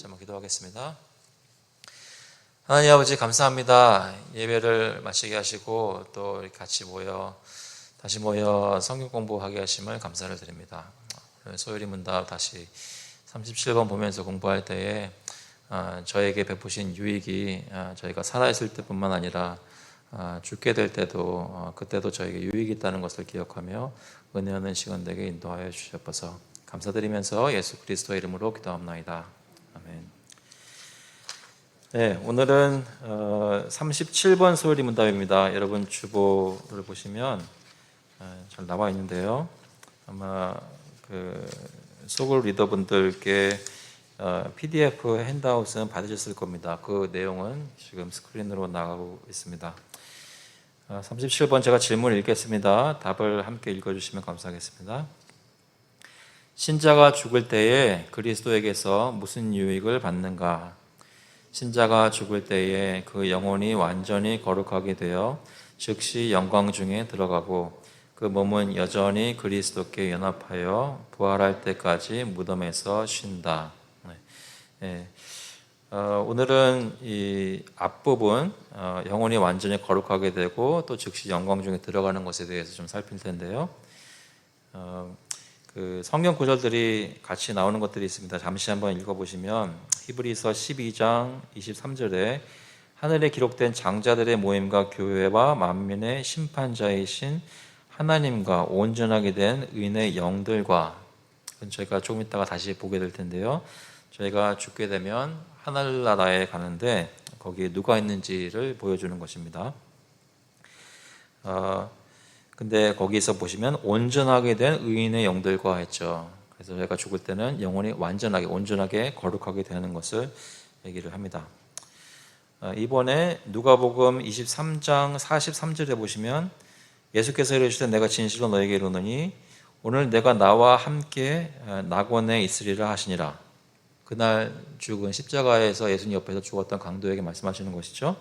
한번 기도하겠습니다. 하나님 아버지 감사합니다. 예배를 마치게 하시고 또 이렇게 같이 다시 모여 성경 공부하게 하심을 감사를 드립니다. 소율이 문답 다시 37번 보면서 공부할 때에 저에게 베푸신 유익이 저희가 살아있을 때뿐만 아니라 죽게 될 때도 그때도 저에게 유익이 있다는 것을 기억하며 은혜 없는 시간 되게 인도하여 주셔서 감사드리면서 예수 그리스도의 이름으로 기도합나이다. 아멘. 네, 오늘은 37번 소율이 문답입니다. 여러분 주보를 보시면 잘 나와 있는데요. 아마 소글 리더분들께 PDF 핸드아웃은 받으셨을 겁니다. 그 내용은 지금 스크린으로 나가고 있습니다. 37번 제가 질문을 읽겠습니다. 답을 함께 읽어주시면 감사하겠습니다. 신자가 죽을 때에 그리스도에게서 무슨 유익을 받는가? 신자가 죽을 때에 그 영혼이 완전히 거룩하게 되어 즉시 영광 중에 들어가고 그 몸은 여전히 그리스도께 연합하여 부활할 때까지 무덤에서 쉰다. 네. 오늘은 이 앞부분 영혼이 완전히 거룩하게 되고 또 즉시 영광 중에 들어가는 것에 대해서 좀 살필 텐데요. 그 성경 구절들이 같이 나오는 것들이 있습니다. 잠시 한번 읽어보시면 히브리서 12장 23절에 하늘에 기록된 장자들의 모임과 교회와 만민의 심판자이신 하나님과 온전하게 된 의인의 영들과, 저희가 조금 있다가 다시 보게 될 텐데요. 저희가 죽게 되면 하늘나라에 가는데 거기에 누가 있는지를 보여주는 것입니다. 근데 거기서 보시면 온전하게 된 의인의 영들과 했죠. 그래서 저희가 죽을 때는 영혼이 완전하게 온전하게 거룩하게 되는 것을 얘기를 합니다. 이번에 누가복음 23장 43절에 보시면 예수께서 이르시되 내가 진실로 너에게 이르노니 오늘 내가 나와 함께 낙원에 있으리라 하시니라. 그날 죽은 십자가에서 예수님 옆에서 죽었던 강도에게 말씀하시는 것이죠.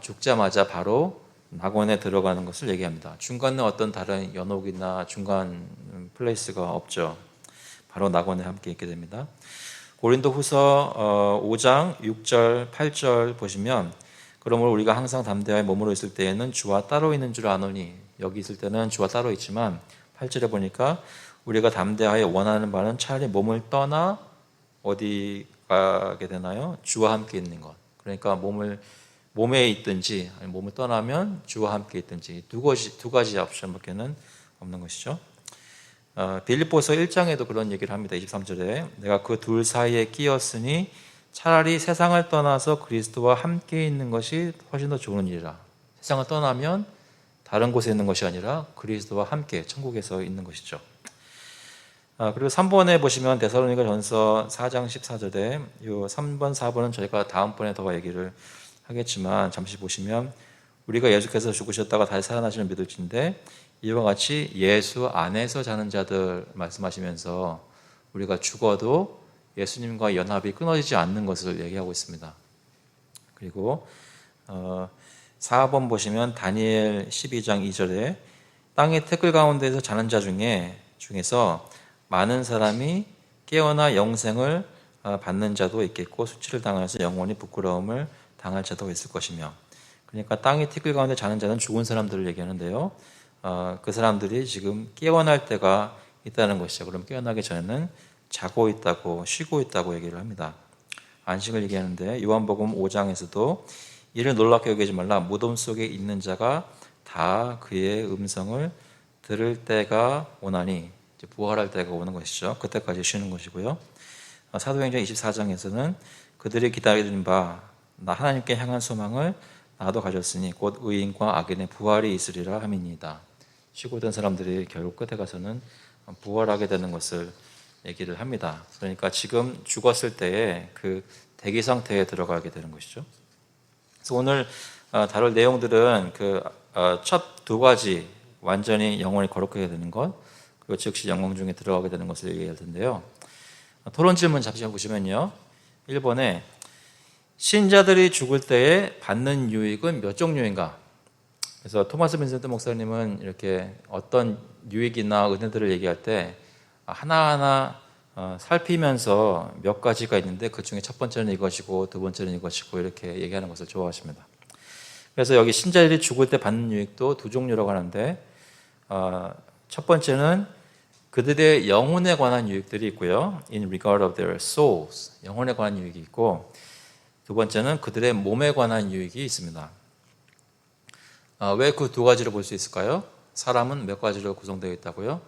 죽자마자 바로 낙원에 들어가는 것을 얘기합니다. 중간에 어떤 다른 연옥이나 중간 플레이스가 없죠. 바로 낙원에 함께 있게 됩니다. 고린도후서 5장 6절 8절 보시면 그러므로 우리가 항상 담대하여 몸으로 있을 때에는 주와 따로 있는 줄 아노니, 여기 있을 때는 주와 따로 있지만 8절에 보니까 우리가 담대하여 원하는 바는 차라리 몸을 떠나 어디 가게 되나요? 주와 함께 있는 것. 그러니까 몸에 있든지 아니면 몸을 떠나면 주와 함께 있든지 두 가지 옵션밖에는 없는 것이죠. 빌립보서 1장에도 그런 얘기를 합니다. 23절에 내가 그 둘 사이에 끼었으니 차라리 세상을 떠나서 그리스도와 함께 있는 것이 훨씬 더 좋은 일이라. 세상을 떠나면 다른 곳에 있는 것이 아니라 그리스도와 함께 천국에서 있는 것이죠. 그리고 3번에 보시면 데살로니가 전서 4장 14절에 이 3번, 4번은 저희가 다음번에 더 얘기를 하겠지만 잠시 보시면 우리가 예수께서 죽으셨다가 다시 살아나시는 믿을진데 이와 같이 예수 안에서 자는 자들 말씀하시면서 우리가 죽어도 예수님과 연합이 끊어지지 않는 것을 얘기하고 있습니다. 그리고 4번 보시면 다니엘 12장 2절에 땅의 태클 가운데서 자는 자 중에서 많은 사람이 깨어나 영생을 받는 자도 있겠고 수치를 당하여서 영원히 부끄러움을 당할 자도 있을 것이며, 그러니까 땅의 티끌 가운데 자는 자는 죽은 사람들을 얘기하는데요. 그 사람들이 지금 깨어날 때가 있다는 것이죠. 그럼 깨어나기 전에는 자고 있다고, 쉬고 있다고 얘기를 합니다. 안식을 얘기하는데 요한복음 5장에서도 이를 놀랍게 여기지 말라. 무덤 속에 있는 자가 다 그의 음성을 들을 때가 오나니, 이제 부활할 때가 오는 것이죠. 그때까지 쉬는 것이고요. 사도행전 24장에서는 그들이 기다리는 바 나 하나님께 향한 소망을 나도 가졌으니 곧 의인과 악인의 부활이 있으리라 함이니이다. 쉬고 든 사람들이 결국 끝에 가서는 부활하게 되는 것을 얘기를 합니다. 그러니까 지금 죽었을 때에 그 대기 상태에 들어가게 되는 것이죠. 그래서 오늘 다룰 내용들은 그 첫 두 가지, 완전히 영혼이 거룩하게 되는 것, 그리고 즉시 영광 중에 들어가게 되는 것을 얘기할 텐데요. 토론 질문 잠시 보시면요. 1번에 신자들이 죽을 때에 받는 유익은 몇 종류인가? 그래서 토마스 빈센트 목사님은 이렇게 어떤 유익이나 은혜들을 얘기할 때 하나하나 살피면서 몇 가지가 있는데 그 중에 첫 번째는 이것이고 두 번째는 이것이고 이렇게 얘기하는 것을 좋아하십니다. 그래서 여기 신자들이 죽을 때 받는 유익도 두 종류라고 하는데 첫 번째는 그들의 영혼에 관한 유익들이 있고요. In regard of their souls, 영혼에 관한 유익이 있고, 두 번째는 그들의 몸에 관한 유익이 있습니다. 왜 그 두 가지를 볼 수 있을까요? 사람은 몇 가지로 구성되어 있다고요?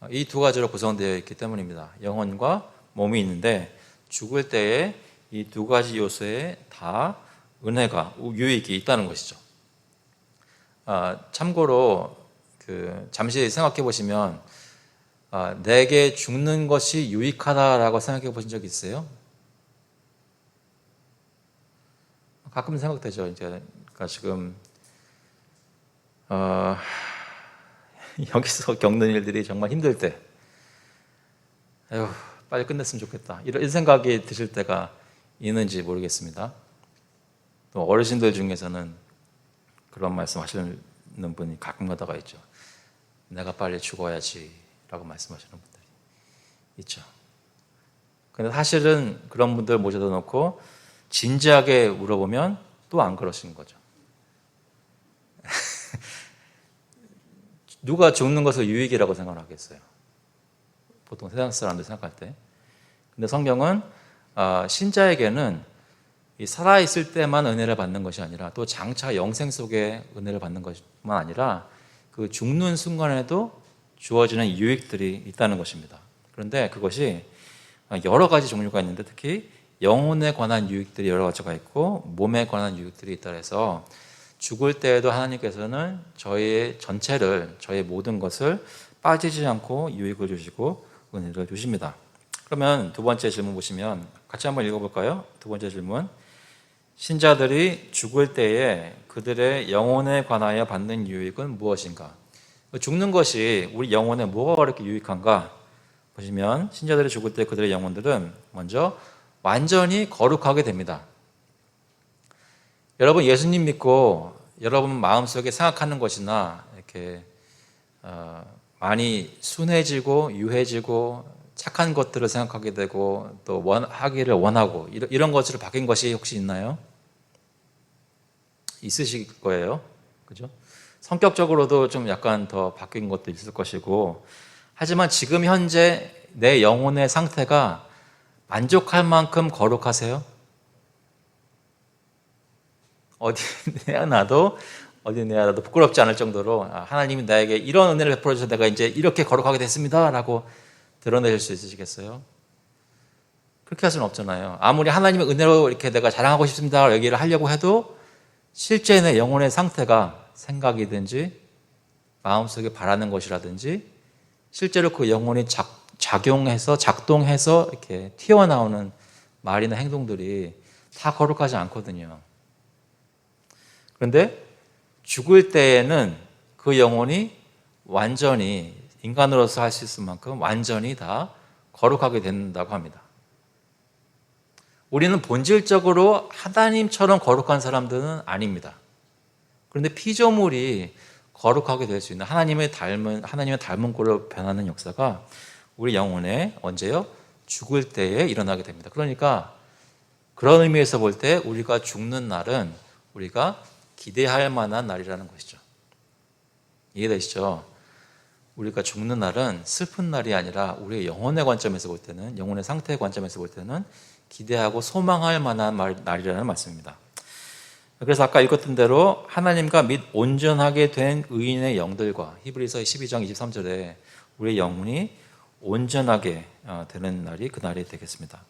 이 두 가지로 구성되어 있기 때문입니다. 영혼과 몸이 있는데 죽을 때에 이 두 가지 요소에 다 은혜가, 유익이 있다는 것이죠. 참고로 잠시 생각해 보시면 내게 죽는 것이 유익하다라고 생각해 보신 적 있어요? 가끔 생각되죠. 이제 그러니까 지금 여기서 겪는 일들이 정말 힘들 때, 에휴, 빨리 끝냈으면 좋겠다. 이런 생각이 드실 때가 있는지 모르겠습니다. 또 어르신들 중에서는 그런 말씀 하시는 분이 가끔 가다가 있죠. 내가 빨리 죽어야지 라고 말씀하시는 분들이 있죠. 근데 사실은 그런 분들 모셔다 놓고 진지하게 물어보면 또 안 그러시는 거죠. 누가 죽는 것을 유익이라고 생각을 하겠어요? 보통 세상 사람들 생각할 때. 근데 성경은 신자에게는 이 살아있을 때만 은혜를 받는 것이 아니라 또 장차 영생 속에 은혜를 받는 것만 아니라 그 죽는 순간에도 주어지는 유익들이 있다는 것입니다. 그런데 그것이 여러 가지 종류가 있는데 특히 영혼에 관한 유익들이 여러 가지가 있고 몸에 관한 유익들이 있다 해서 죽을 때에도 하나님께서는 저희의 전체를, 저희의 모든 것을 빠지지 않고 유익을 주시고 은혜를 주십니다. 그러면 두 번째 질문 보시면 같이 한번 읽어볼까요? 두 번째 질문. 신자들이 죽을 때에 그들의 영혼에 관하여 받는 유익은 무엇인가? 죽는 것이 우리 영혼에 뭐가 그렇게 유익한가? 보시면 신자들이 죽을 때 그들의 영혼들은 먼저 완전히 거룩하게 됩니다. 여러분 예수님 믿고 여러분 마음속에 생각하는 것이나 이렇게 많이 순해지고 유해지고 착한 것들을 생각하게 되고 또 하기를 원하고 이런 것으로 바뀐 것이 혹시 있나요? 있으실 거예요. 그죠? 성격적으로도 좀 약간 더 바뀐 것도 있을 것이고, 하지만 지금 현재 내 영혼의 상태가 만족할 만큼 거룩하세요? 어디 내놔도 부끄럽지 않을 정도로 하나님이 나에게 이런 은혜를 베풀어 주셔서 내가 이제 이렇게 거룩하게 됐습니다라고 드러내실 수 있으시겠어요? 그렇게 할 수는 없잖아요. 아무리 하나님의 은혜로 이렇게 내가 자랑하고 싶습니다 얘기를 하려고 해도 실제 내 영혼의 상태가 생각이든지 마음속에 바라는 것이라든지 실제로 그 영혼이 작동해서 이렇게 튀어나오는 말이나 행동들이 다 거룩하지 않거든요. 그런데 죽을 때에는 그 영혼이 완전히 인간으로서 할 수 있을 만큼 완전히 다 거룩하게 된다고 합니다. 우리는 본질적으로 하나님처럼 거룩한 사람들은 아닙니다. 그런데 피조물이 거룩하게 될 수 있는 하나님의 닮은 꼴로 변하는 역사가 우리 영혼에 언제요? 죽을 때에 일어나게 됩니다. 그러니까 그런 의미에서 볼 때 우리가 죽는 날은 우리가 기대할 만한 날이라는 것이죠. 이해되시죠? 우리가 죽는 날은 슬픈 날이 아니라 우리의 영혼의 관점에서 볼 때는, 영혼의 상태의 관점에서 볼 때는 기대하고 소망할 만한 날이라는 말씀입니다. 그래서 아까 읽었던 대로 하나님과 및 온전하게 된 의인의 영들과 히브리서 12장 23절에 우리의 영혼이 온전하게 되는 날이 그 날이 되겠습니다.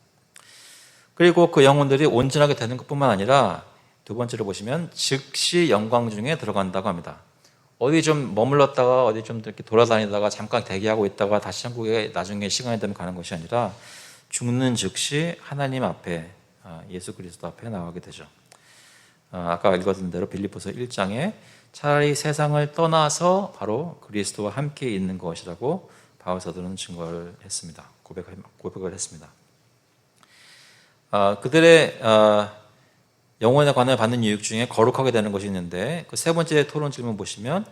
그리고 그 영혼들이 온전하게 되는 것뿐만 아니라 두 번째로 보시면 즉시 영광 중에 들어간다고 합니다. 어디 좀 머물렀다가 어디 좀 이렇게 돌아다니다가 잠깐 대기하고 있다가 다시 천국에 나중에 시간이 되면 가는 것이 아니라 죽는 즉시 하나님 앞에, 예수 그리스도 앞에 나가게 되죠. 아까 읽었던 대로 빌립보서 1장에 차라리 세상을 떠나서 바로 그리스도와 함께 있는 것이라고 바울 사도는 증거를 했습니다. 고백을 했습니다. 그들의 영혼에 관하여 받는 유익 중에 거룩하게 되는 것이 있는데 그 세 번째 토론 질문 보시면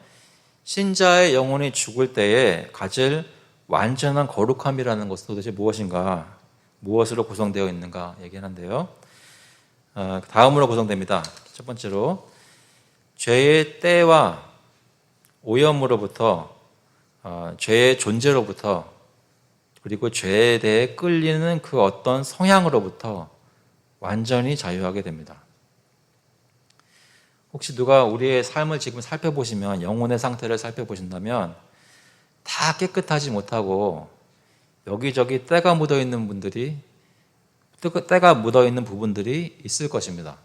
신자의 영혼이 죽을 때에 가질 완전한 거룩함이라는 것은 도대체 무엇인가, 무엇으로 구성되어 있는가 얘기하는데요. 다음으로 구성됩니다. 첫 번째로 죄의 때와 오염으로부터, 죄의 존재로부터, 그리고 죄에 대해 끌리는 그 어떤 성향으로부터 완전히 자유하게 됩니다. 혹시 누가 우리의 삶을 지금 살펴보시면, 영혼의 상태를 살펴보신다면 다 깨끗하지 못하고 여기저기 때가 묻어있는 분들이, 때가 묻어있는 부분들이 있을 것입니다.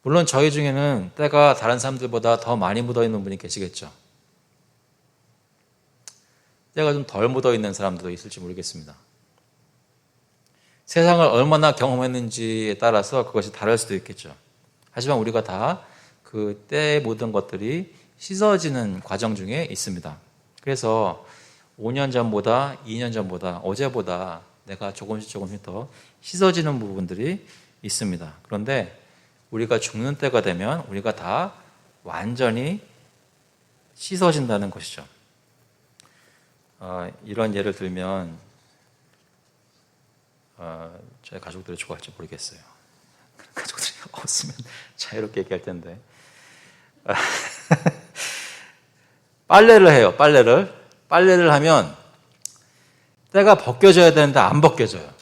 물론 저희 중에는 때가 다른 사람들보다 더 많이 묻어있는 분이 계시겠죠. 때가 좀 덜 묻어있는 사람들도 있을지 모르겠습니다. 세상을 얼마나 경험했는지에 따라서 그것이 다를 수도 있겠죠. 하지만 우리가 다 그 때에 묻은 것들이 씻어지는 과정 중에 있습니다. 그래서 5년 전보다, 2년 전보다, 어제보다 내가 조금씩 더 씻어지는 부분들이 있습니다. 그런데 우리가 죽는 때가 되면 우리가 다 완전히 씻어진다는 것이죠. 이런 예를 들면 저희 가족들이 좋아할지 모르겠어요. 가족들이 없으면 자유롭게 얘기할 텐데. 빨래를 해요. 빨래를 하면 때가 벗겨져야 되는데 안 벗겨져요.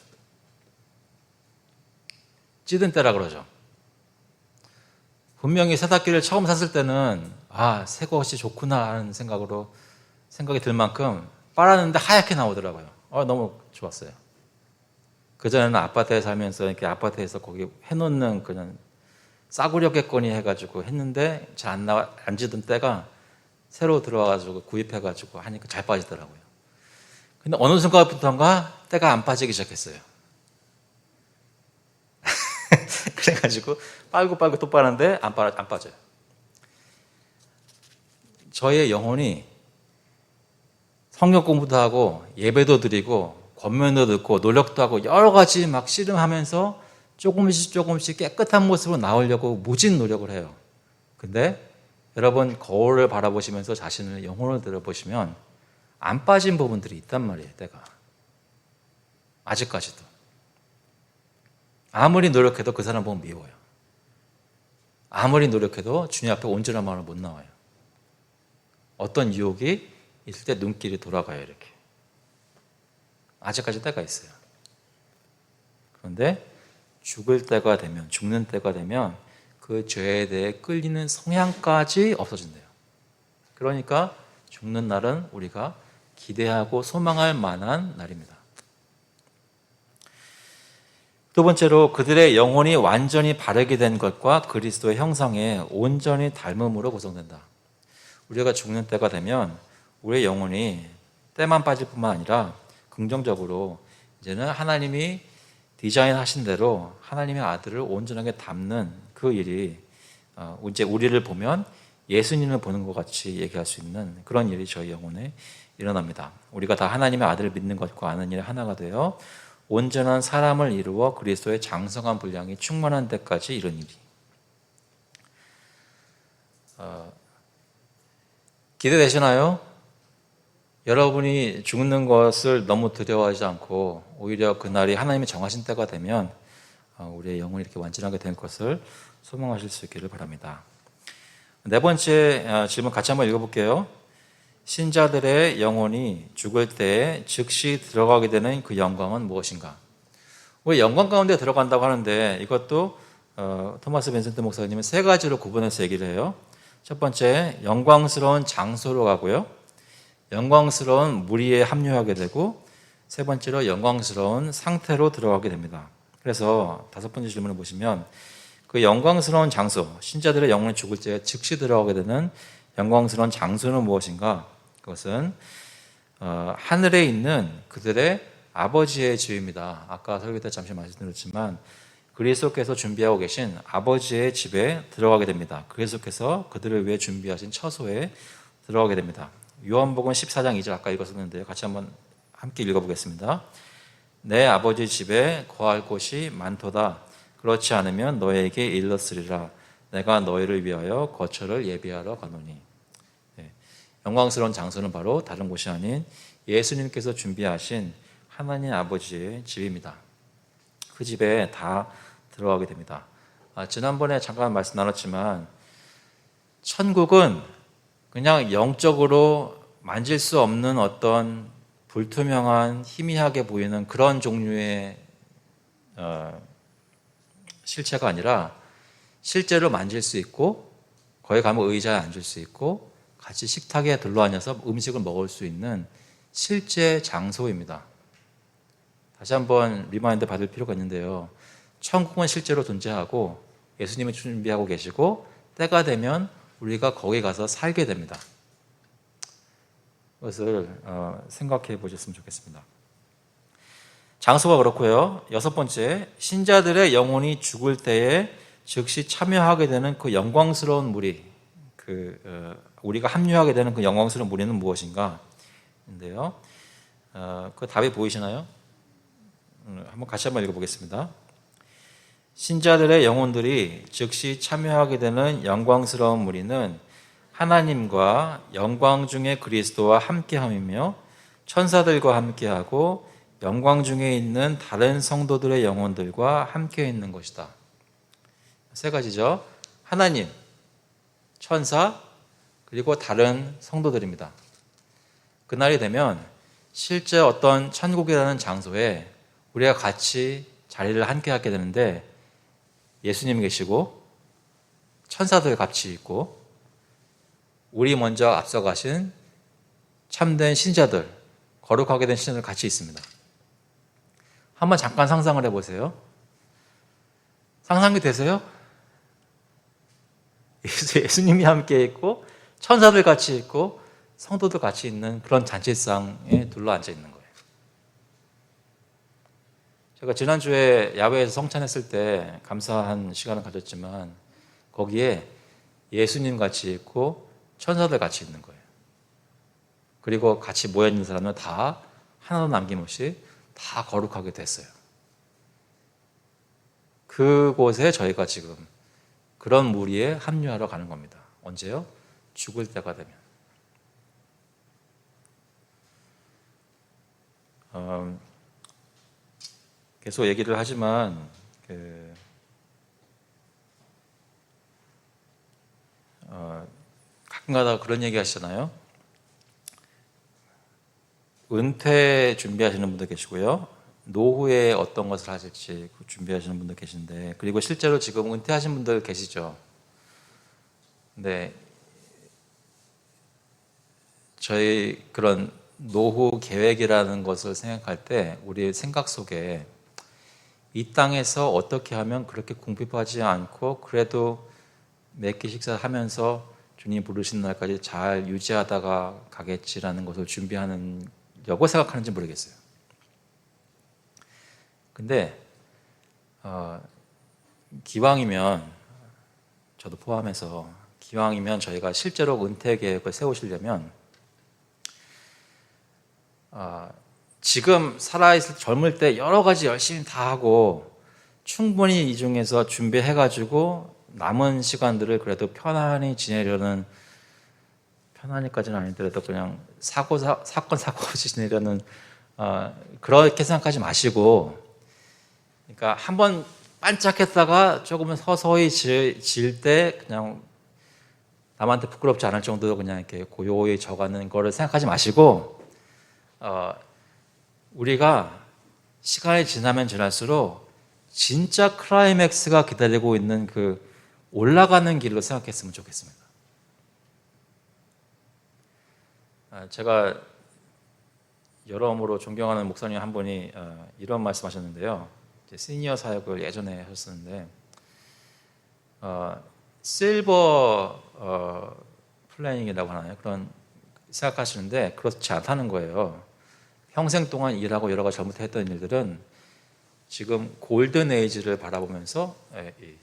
찌든 때라 그러죠. 분명히 세탁기를 처음 샀을 때는 새 것이 좋구나 하는 생각이 들 만큼 빨았는데 하얗게 나오더라고요. 너무 좋았어요. 그전에는 아파트에 살면서 이렇게 아파트에서 거기 해놓는 그냥 싸구려겠거니 해가지고 했는데 잘 안 지던 때가 새로 들어와가지고 구입해가지고 하니까 잘 빠지더라고요. 근데 어느 순간부터인가 때가 안 빠지기 시작했어요. 그래가지고 빨고 또 빠는데 안 빠져요. 저의 영혼이 성경 공부도 하고 예배도 드리고 권면도 듣고 노력도 하고 여러 가지 막 씨름하면서 조금씩 깨끗한 모습으로 나오려고 무진 노력을 해요. 근데 여러분 거울을 바라보시면서 자신의 영혼을 들어보시면 안 빠진 부분들이 있단 말이에요. 때가 아직까지도 아무리 노력해도 그 사람 보면 미워요. 아무리 노력해도 주님 앞에 온전한 마음으로 못 나와요. 어떤 유혹이 있을 때 눈길이 돌아가요. 이렇게 아직까지 때가 있어요. 그런데 죽는 때가 되면 그 죄에 대해 끌리는 성향까지 없어진대요. 그러니까 죽는 날은 우리가 기대하고 소망할 만한 날입니다. 두 번째로 그들의 영혼이 완전히 바르게 된 것과 그리스도의 형상에 온전히 닮음으로 구성된다. 우리가 죽는 때가 되면 우리의 영혼이 때만 빠질 뿐만 아니라 긍정적으로 이제는 하나님이 디자인하신 대로 하나님의 아들을 온전하게 담는 그 일이 이제 우리를 보면 예수님을 보는 것 같이 얘기할 수 있는 그런 일이 저희 영혼에 일어납니다. 우리가 다 하나님의 아들을 믿는 것과 아는 일이 하나가 되어 온전한 사람을 이루어 그리스도의 장성한 분량이 충만한 데까지 이른 일이. 기대되시나요? 여러분이 죽는 것을 너무 두려워하지 않고 오히려 그날이 하나님이 정하신 때가 되면 우리의 영혼이 이렇게 완전하게 된 것을 소망하실 수 있기를 바랍니다. 네 번째 질문 같이 한번 읽어볼게요. 신자들의 영혼이 죽을 때에 즉시 들어가게 되는 그 영광은 무엇인가? 우리 영광 가운데 들어간다고 하는데 이것도 토마스 벤센트 목사님은 세 가지로 구분해서 얘기를 해요. 첫 번째, 영광스러운 장소로 가고요. 영광스러운 무리에 합류하게 되고, 세 번째로 영광스러운 상태로 들어가게 됩니다. 그래서 다섯 번째 질문을 보시면 그 영광스러운 장소, 신자들의 영혼이 죽을 때 즉시 들어가게 되는 영광스러운 장소는 무엇인가? 그것은 하늘에 있는 그들의 아버지의 집입니다. 아까 설교 때 잠시 말씀드렸지만 그리스도께서 준비하고 계신 아버지의 집에 들어가게 됩니다. 그리스도께서 그들을 위해 준비하신 처소에 들어가게 됩니다. 요한복음 14장 2절 아까 읽었었는데요. 같이 한번 함께 읽어보겠습니다. 내 아버지 집에 거할 곳이 많도다. 그렇지 않으면 너에게 일렀으리라. 내가 너희를 위하여 거처를 예비하러 가노니. 영광스러운 장소는 바로 다른 곳이 아닌 예수님께서 준비하신 하나님 아버지의 집입니다. 그 집에 다 들어가게 됩니다. 지난번에 잠깐 말씀 나눴지만 천국은 그냥 영적으로 만질 수 없는 어떤 불투명한 희미하게 보이는 그런 종류의 실체가 아니라 실제로 만질 수 있고 거기 가면 의자에 앉을 수 있고 같이 식탁에 둘러앉아서 음식을 먹을 수 있는 실제 장소입니다. 다시 한번 리마인드 받을 필요가 있는데요. 천국은 실제로 존재하고 예수님이 준비하고 계시고 때가 되면 우리가 거기 가서 살게 됩니다. 그것을 생각해 보셨으면 좋겠습니다. 장소가 그렇고요. 6번째, 신자들의 영혼이 죽을 때에 즉시 참여하게 되는 그 영광스러운 무리, 우리가 합류하게 되는 그 영광스러운 무리는 무엇인가? 인데요. 그 답이 보이시나요? 한번 같이 한번 읽어보겠습니다. 신자들의 영혼들이 즉시 참여하게 되는 영광스러운 무리는 하나님과 영광 중의 그리스도와 함께함이며 천사들과 함께하고 영광 중에 있는 다른 성도들의 영혼들과 함께 있는 것이다. 세 가지죠. 하나님, 천사, 그리고 다른 성도들입니다. 그날이 되면 실제 어떤 천국이라는 장소에 우리가 같이 자리를 함께 하게 되는데 예수님이 계시고 천사들 같이 있고 우리 먼저 앞서가신 참된 신자들, 거룩하게 된 신자들 같이 있습니다. 한번 잠깐 상상을 해보세요. 상상이 되세요? 예수님이 함께 있고 천사들 같이 있고 성도들 같이 있는 그런 잔치상에 둘러앉아 있는 거예요. 제가 지난주에 야외에서 성찬했을 때 감사한 시간을 가졌지만 거기에 예수님 같이 있고 천사들 같이 있는 거예요. 그리고 같이 모여있는 사람은 다 하나도 남김없이 다 거룩하게 됐어요. 그곳에 저희가 지금 그런 무리에 합류하러 가는 겁니다. 언제요? 죽을 때가 되면. 계속 얘기를 하지만 가끔가다 그런 얘기 하시잖아요. 은퇴 준비하시는 분도 계시고요. 노후에 어떤 것을 하실지 준비하시는 분도 계신데, 그리고 실제로 지금 은퇴하신 분들 계시죠. 근데 저희 그런 노후 계획이라는 것을 생각할 때 우리의 생각 속에 이 땅에서 어떻게 하면 그렇게 궁핍하지 않고 그래도 몇 끼 식사하면서 주님 부르시는 날까지 잘 유지하다가 가겠지라는 것을 준비하려고 생각하는지 모르겠어요. 근데 기왕이면 저도 포함해서 기왕이면 저희가 실제로 은퇴 계획을 세우시려면 지금 살아있을 젊을 때 여러 가지 열심히 다 하고 충분히 이 중에서 준비해가지고 남은 시간들을 그래도 편안히 지내려는, 편안히까지는 아니더라도 그냥 사건 지내려는 그렇게 생각하지 마시고, 그러니까 한번 반짝했다가 조금은 서서히 질 때 그냥 남한테 부끄럽지 않을 정도로 그냥 이렇게 고요히 져가는 거를 생각하지 마시고, 우리가 시간이 지나면 지날수록 진짜 클라이맥스가 기다리고 있는 그 올라가는 길로 생각했으면 좋겠습니다. 제가 여러모로 존경하는 목사님 한 분이 이런 말씀하셨는데요. 시니어 사역을 예전에 하셨었는데 실버 플래닝이라고 하나요? 그런 생각하시는데 그렇지 않다는 거예요. 평생 동안 일하고 여러 가지 잘못했던 일들은 지금 골든 에이지를 바라보면서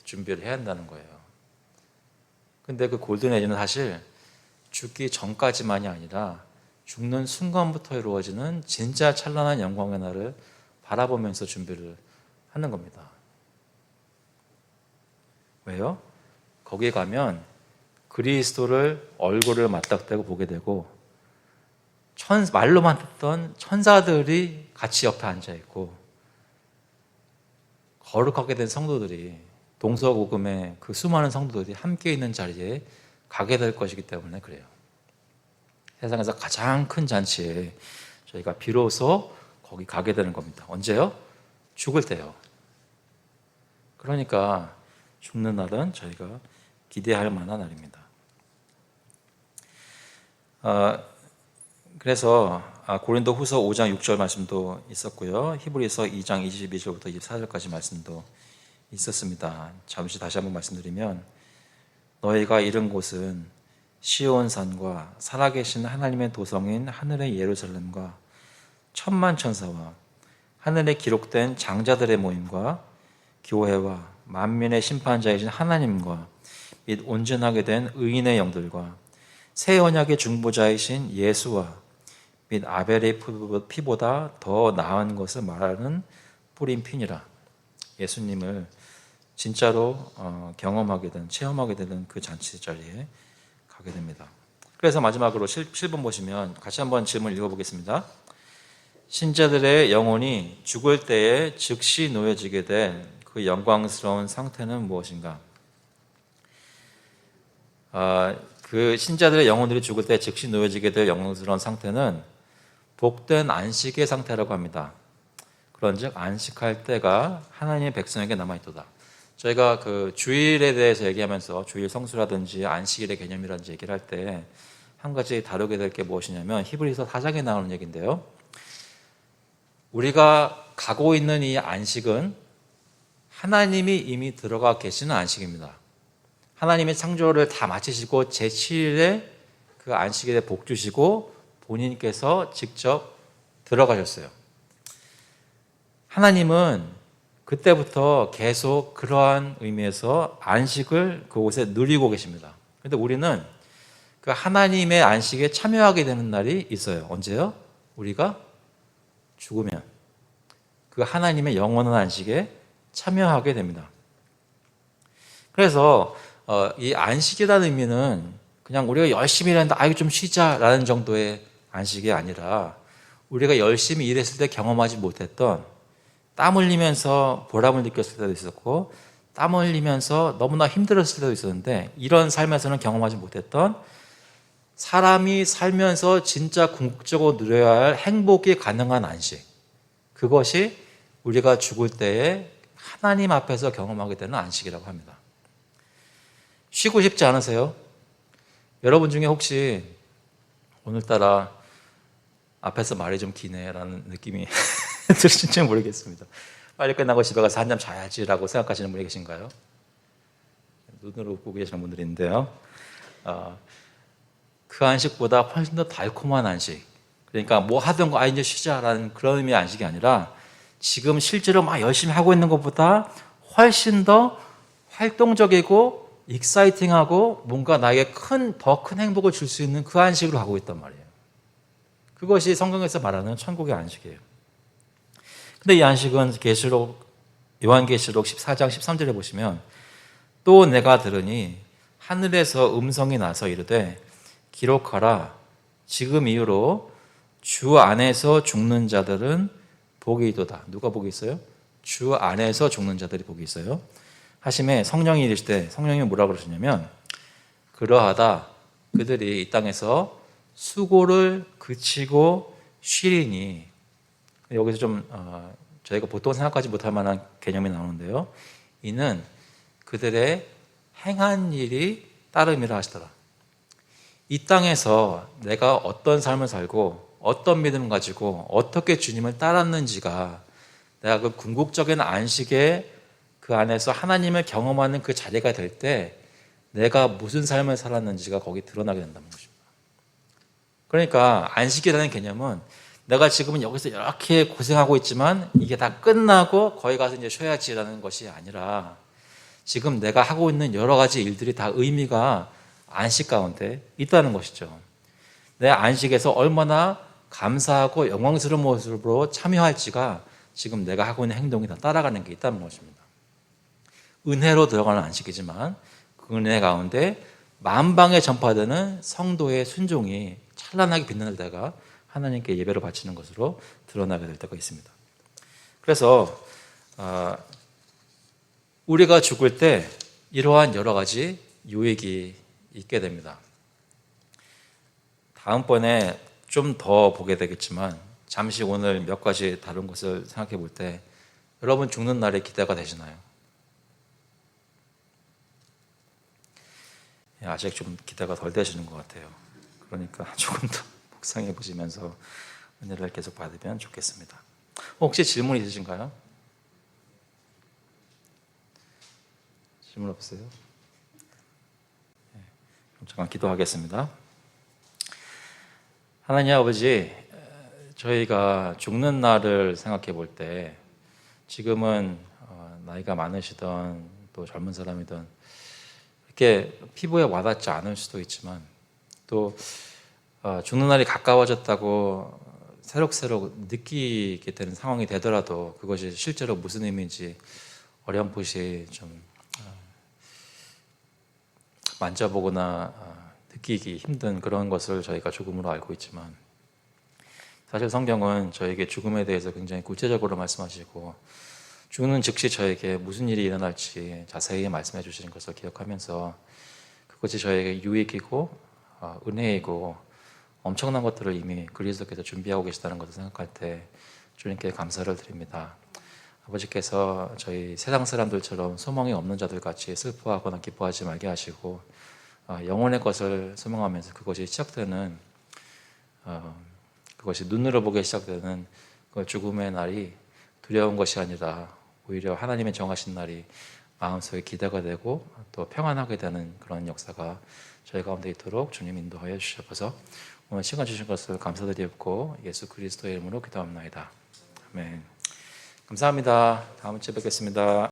준비를 해야 한다는 거예요. 근데 그 골든 에이지는 사실 죽기 전까지만이 아니라 죽는 순간부터 이루어지는 진짜 찬란한 영광의 날을 바라보면서 준비를 하는 겁니다. 왜요? 거기에 가면 그리스도를 얼굴을 맞닥대고 보게 되고 말로만 듣던 천사들이 같이 옆에 앉아 있고 거룩하게 된 성도들이 동서고금의 그 수많은 성도들이 함께 있는 자리에 가게 될 것이기 때문에 그래요. 세상에서 가장 큰 잔치에 저희가 비로소 거기 가게 되는 겁니다. 언제요? 죽을 때요. 그러니까 죽는 날은 저희가 기대할 만한 날입니다. 그래서 고린도 후서 5장 6절 말씀도 있었고요. 히브리서 2장 22절부터 24절까지 말씀도 있었습니다. 잠시 다시 한번 말씀드리면, 너희가 이른 곳은 시온산과 살아계신 하나님의 도성인 하늘의 예루살렘과 천만 천사와 하늘에 기록된 장자들의 모임과 교회와 만민의 심판자이신 하나님과 및 온전하게 된 의인의 영들과 새 언약의 중보자이신 예수와 및 아벨의 피보다 더 나은 것을 말하는 뿌린 피니라. 예수님을 진짜로 경험하게 된, 체험하게 되는 그 잔치 자리에 가게 됩니다. 그래서 마지막으로 7번 보시면 같이 한번 질문 읽어보겠습니다. 신자들의 영혼이 죽을 때에 즉시 놓여지게 된 그 영광스러운 상태는 무엇인가? 그 신자들의 영혼들이 죽을 때 즉시 놓여지게 될 영광스러운 상태는 복된 안식의 상태라고 합니다. 그런즉 안식할 때가 하나님의 백성에게 남아있도다. 저희가 그 주일에 대해서 얘기하면서 주일 성수라든지 안식일의 개념이라든지 얘기를 할 때 한 가지 다루게 될 게 무엇이냐면 히브리서 4장에 나오는 얘기인데요. 우리가 가고 있는 이 안식은 하나님이 이미 들어가 계시는 안식입니다. 하나님의 창조를 다 마치시고 제7일에 그 안식일에 복 주시고 본인께서 직접 들어가셨어요. 하나님은 그때부터 계속 그러한 의미에서 안식을 그곳에 누리고 계십니다. 그런데 우리는 그 하나님의 안식에 참여하게 되는 날이 있어요. 언제요? 우리가 죽으면 그 하나님의 영원한 안식에 참여하게 됩니다. 그래서 이 안식이라는 의미는 그냥 우리가 열심히 일하는데 이거 좀 쉬자라는 정도의 안식이 아니라 우리가 열심히 일했을 때 경험하지 못했던 땀 흘리면서 보람을 느꼈을 때도 있었고 땀 흘리면서 너무나 힘들었을 때도 있었는데 이런 삶에서는 경험하지 못했던 사람이 살면서 진짜 궁극적으로 누려야 할 행복이 가능한 안식, 그것이 우리가 죽을 때에 하나님 앞에서 경험하게 되는 안식이라고 합니다. 쉬고 싶지 않으세요? 여러분 중에 혹시 오늘따라 앞에서 말이 좀 기네라는 느낌이 들으신지 모르겠습니다. 빨리 끝나고 집에 가서 한잠 자야지라고 생각하시는 분이 계신가요? 눈으로 웃고 계시는 분들이 있는데요. 그 안식보다 훨씬 더 달콤한 안식, 그러니까 뭐 하던 거 이제 쉬자라는 그런 의미의 안식이 아니라 지금 실제로 막 열심히 하고 있는 것보다 훨씬 더 활동적이고 익사이팅하고 뭔가 나에게 더 큰 행복을 줄 수 있는 그 안식으로 가고 있단 말이에요. 그것이 성경에서 말하는 천국의 안식이에요. 근데 이 안식은 요한계시록 14장 13절에 보시면 또 내가 들으니 하늘에서 음성이 나서 이르되 기록하라, 지금 이후로 주 안에서 죽는 자들은 복이 있도다. 누가 복이 있어요? 주 안에서 죽는 자들이 복이 있어요. 하심에 성령이 이르실 때 성령이 뭐라고 그러시냐면 그러하다 그들이 이 땅에서 수고를 그치고 쉬리니, 여기서 좀 저희가 보통 생각하지 못할 만한 개념이 나오는데요. 이는 그들의 행한 일이 따름이라 하시더라. 이 땅에서 내가 어떤 삶을 살고 어떤 믿음을 가지고 어떻게 주님을 따랐는지가 내가 그 궁극적인 안식에 그 안에서 하나님을 경험하는 그 자리가 될 때 내가 무슨 삶을 살았는지가 거기 드러나게 된다는 것입니다. 그러니까 안식이라는 개념은 내가 지금은 여기서 이렇게 고생하고 있지만 이게 다 끝나고 거기 가서 이제 쉬어야지라는 것이 아니라 지금 내가 하고 있는 여러 가지 일들이 다 의미가 안식 가운데 있다는 것이죠. 내 안식에서 얼마나 감사하고 영광스러운 모습으로 참여할지가 지금 내가 하고 있는 행동이 다 따라가는 게 있다는 것입니다. 은혜로 들어가는 안식이지만 그 은혜 가운데 만방에 전파되는 성도의 순종이 찬란하게 빛날 때가 하나님께 예배를 바치는 것으로 드러나게 될 때가 있습니다. 그래서 우리가 죽을 때 이러한 여러 가지 유익이 있게 됩니다. 다음번에 좀 더 보게 되겠지만 잠시 오늘 몇 가지 다른 것을 생각해 볼 때 여러분 죽는 날이 기대가 되시나요? 아직 좀 기대가 덜 되시는 것 같아요. 그러니까 조금 더 묵상해 보시면서 은혜를 계속 받으면 좋겠습니다. 혹시 질문 있으신가요? 질문 없으세요? 그럼 잠깐 기도하겠습니다. 하나님 아버지, 저희가 죽는 날을 생각해 볼 때 지금은 나이가 많으시던 또 젊은 사람이든 이렇게 피부에 와닿지 않을 수도 있지만 또 죽는 날이 가까워졌다고 새록새록 느끼게 되는 상황이 되더라도 그것이 실제로 무슨 의미인지 어렴풋이 좀 만져보거나 느끼기 힘든 그런 것을 저희가 죽음으로 알고 있지만 사실 성경은 저에게 죽음에 대해서 굉장히 구체적으로 말씀하시고 죽는 즉시 저에게 무슨 일이 일어날지 자세히 말씀해 주시는 것을 기억하면서 그것이 저에게 유익이고 은혜이고 엄청난 것들을 이미 그리스도께서 준비하고 계시다는 것을 생각할 때 주님께 감사를 드립니다. 아버지께서 저희 세상 사람들처럼 소망이 없는 자들 같이 슬퍼하거나 기뻐하지 말게 하시고 영혼의 것을 소망하면서 그것이 시작되는 그것이 눈으로 보게 시작되는 그 죽음의 날이 두려운 것이 아니라 오히려 하나님의 정하신 날이 마음속에 기대가 되고 또 평안하게 되는 그런 역사가 저희 가운데 있도록 주님 인도하여 주셔서 오늘 시간 주신 것을 감사드리고 예수 그리스도의 이름으로 기도합니다. 아멘. 감사합니다. 다음 주에 뵙겠습니다.